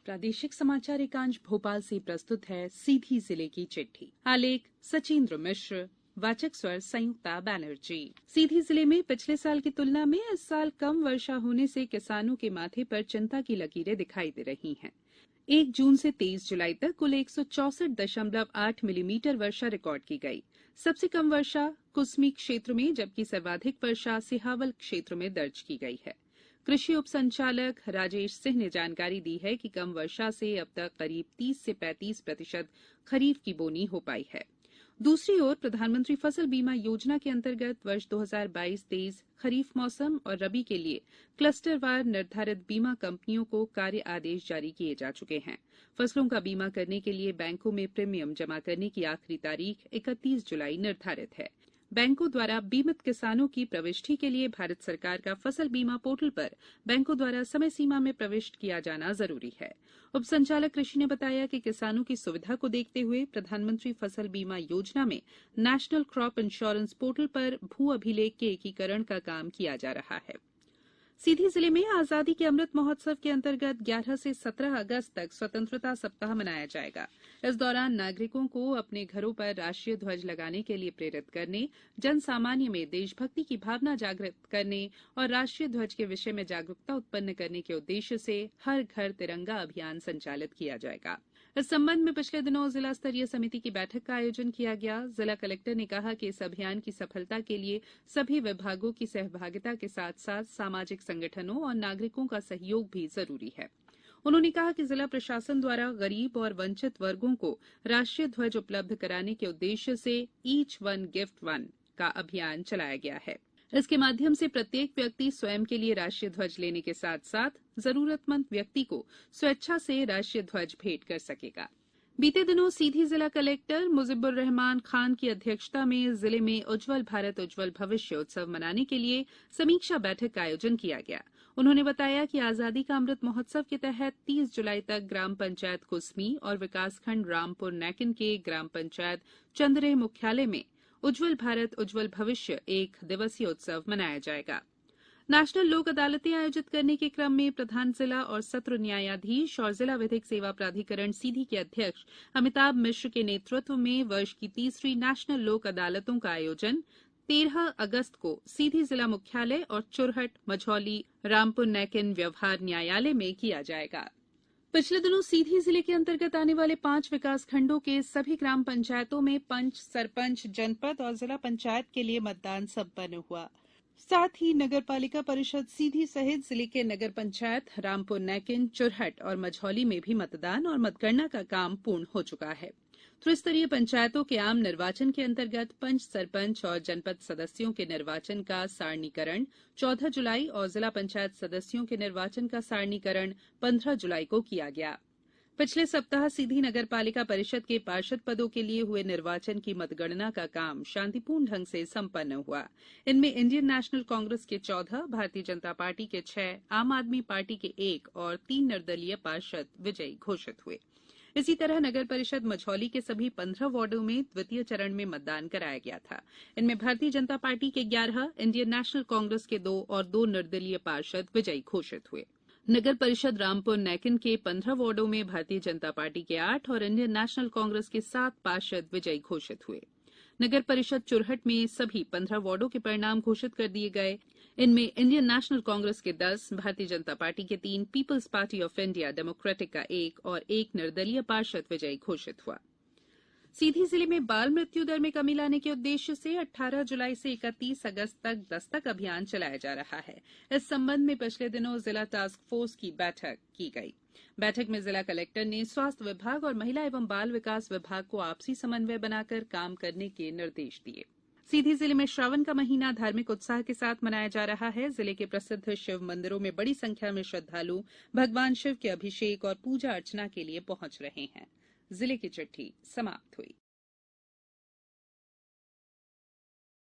प्रादेशिक समाचार एकांश भोपाल से प्रस्तुत है सीधी जिले की चिट्ठी। आलेख सचिंद्र मिश्र, वाचक स्वर संयुक्ता बैनर्जी। सीधी जिले में पिछले साल की तुलना में इस साल कम वर्षा होने से किसानों के माथे पर चिंता की लकीरें दिखाई दे रही हैं। 1 जून से 23 जुलाई तक कुल 164.8 मिलीमीटर वर्षा रिकॉर्ड की गई। सबसे कम वर्षा कुसमी क्षेत्र में जबकि सर्वाधिक वर्षा सिहावल क्षेत्र में दर्ज की गई है। कृषि उप संचालक राजेश सिंह ने जानकारी दी है कि कम वर्षा से अब तक करीब 30 से 35% खरीफ की बोनी हो पाई है। दूसरी ओर प्रधानमंत्री फसल बीमा योजना के अंतर्गत वर्ष 2022-23 खरीफ मौसम और रबी के लिए क्लस्टरवार निर्धारित बीमा कंपनियों को कार्य आदेश जारी किए जा चुके हैं। फसलों का बीमा करने के लिए बैंकों में प्रीमियम जमा करने की आखिरी तारीख 31 जुलाई निर्धारित है। बैंकों द्वारा बीमित किसानों की प्रविष्टि के लिए भारत सरकार का फसल बीमा पोर्टल पर बैंकों द्वारा समय सीमा में प्रविष्ट किया जाना जरूरी है। उप संचालक कृषि ने बताया कि किसानों की सुविधा को देखते हुए प्रधानमंत्री फसल बीमा योजना में नेशनल क्रॉप इंश्योरेंस पोर्टल पर भू अभिलेख के एकीकरण का काम किया जा रहा है। सीधी जिले में आजादी के अमृत महोत्सव के अंतर्गत 11 से 17 अगस्त तक स्वतंत्रता सप्ताह मनाया जाएगा। इस दौरान नागरिकों को अपने घरों पर राष्ट्रीय ध्वज लगाने के लिए प्रेरित करने, जन सामान्य में देशभक्ति की भावना जागृत करने और राष्ट्रीय ध्वज के विषय में जागरूकता उत्पन्न करने के उद्देश्य से हर घर तिरंगा अभियान संचालित किया जाएगा। इस संबंध में पिछले दिनों जिला स्तरीय समिति की बैठक का आयोजन किया गया। जिला कलेक्टर ने कहा कि इस अभियान की सफलता के लिए सभी विभागों की सहभागिता के साथ साथ सामाजिक संगठनों और नागरिकों का सहयोग भी जरूरी है। उन्होंने कहा कि जिला प्रशासन द्वारा गरीब और वंचित वर्गों को राष्ट्रीय ध्वज उपलब्ध कराने के उद्देश्य से ईच वन गिफ्ट वन का अभियान चलाया गया है। इसके माध्यम से प्रत्येक व्यक्ति स्वयं के लिए राष्ट्रीय ध्वज लेने के साथ साथ जरूरतमंद व्यक्ति को स्वेच्छा से राष्ट्रीय ध्वज भेंट कर सकेगा। बीते दिनों सीधी जिला कलेक्टर मुजिबुर रहमान खान की अध्यक्षता में जिले में उज्जवल भारत उज्जवल भविष्य उत्सव मनाने के लिए समीक्षा बैठक का आयोजन किया गया। उन्होंने बताया कि आजादी का अमृत महोत्सव के तहत 30 जुलाई तक ग्राम पंचायत कुसमी और विकासखंड रामपुर नैकिन के ग्राम पंचायत चंदरेह मुख्यालय में उज्जवल भारत उज्जवल भविष्य 1 दिवसीय उत्सव मनाया जाएगा। नेशनल लोक अदालतें आयोजित करने के क्रम में प्रधान जिला और सत्र न्यायाधीश और जिला विधिक सेवा प्राधिकरण सीधी के अध्यक्ष अमिताभ मिश्र के नेतृत्व में वर्ष की तीसरी नेशनल लोक अदालतों का आयोजन 13 अगस्त को सीधी जिला मुख्यालय और चुरहट, मझौली, रामपुर नैकिन व्यवहार न्यायालय में किया जाएगा। पिछले दिनों सीधी जिले के अंतर्गत आने वाले 5 विकासखंडों के सभी ग्राम पंचायतों में पंच, सरपंच, जनपद और जिला पंचायत के लिए मतदान संपन्न हुआ। साथ ही नगर पालिका परिषद सीधी सहित जिले के नगर पंचायत रामपुर नैकिन, चुरहट और मझौली में भी मतदान और मतगणना का काम पूर्ण हो चुका है। त्रिस्तरीय पंचायतों के आम निर्वाचन के अंतर्गत पंच, सरपंच और जनपद सदस्यों के निर्वाचन का सारणीकरण 14 जुलाई और जिला पंचायत सदस्यों के निर्वाचन का सारणीकरण 15 जुलाई को किया गया। पिछले सप्ताह सीधी नगर पालिका परिषद के पार्षद पदों के लिए हुए निर्वाचन की मतगणना का काम शांतिपूर्ण ढंग से संपन्न हुआ। इनमें इंडियन नेशनल कांग्रेस के 14, भारतीय जनता पार्टी के 6, आम आदमी पार्टी के 1 और 3 निर्दलीय पार्षद विजयी घोषित हुए। इसी तरह नगर परिषद मझौली के सभी 15 वार्डों में द्वितीय चरण में मतदान कराया गया था। इनमें भारतीय जनता पार्टी के 11, इंडियन नेशनल कांग्रेस के 2 और 2 निर्दलीय पार्षद विजयी घोषित हुए। नगर परिषद रामपुर नैकिन के 15 वार्डों में भारतीय जनता पार्टी के 8 और इंडियन नेशनल कांग्रेस के 7 पार्षद विजयी घोषित हुए। नगर परिषद चुरहट में सभी 15 वार्डों के परिणाम घोषित कर दिए गए। इनमें इंडियन नेशनल कांग्रेस के 10, भारतीय जनता पार्टी के 3, people's party of India democratic का 1 और 1 निर्दलीय पार्षद विजयी घोषित हुआ। सीधी जिले में बाल मृत्यु दर में कमी लाने के उद्देश्य से 18 जुलाई से 31 अगस्त तक दस्तक अभियान चलाया जा रहा है। इस संबंध में पिछले दिनों जिला टास्क फोर्स की बैठक की गई। बैठक में जिला कलेक्टर ने स्वास्थ्य विभाग और महिला एवं बाल विकास विभाग को आपसी समन्वय बनाकर काम करने के निर्देश दिए। सीधी जिले में श्रावण का महीना धार्मिक उत्साह के साथ मनाया जा रहा है। जिले के प्रसिद्ध शिव मंदिरों में बड़ी संख्या में श्रद्धालु भगवान शिव के अभिषेक और पूजा अर्चना के लिए पहुंच रहे हैं। जिले की चिट्ठी समाप्त हुई।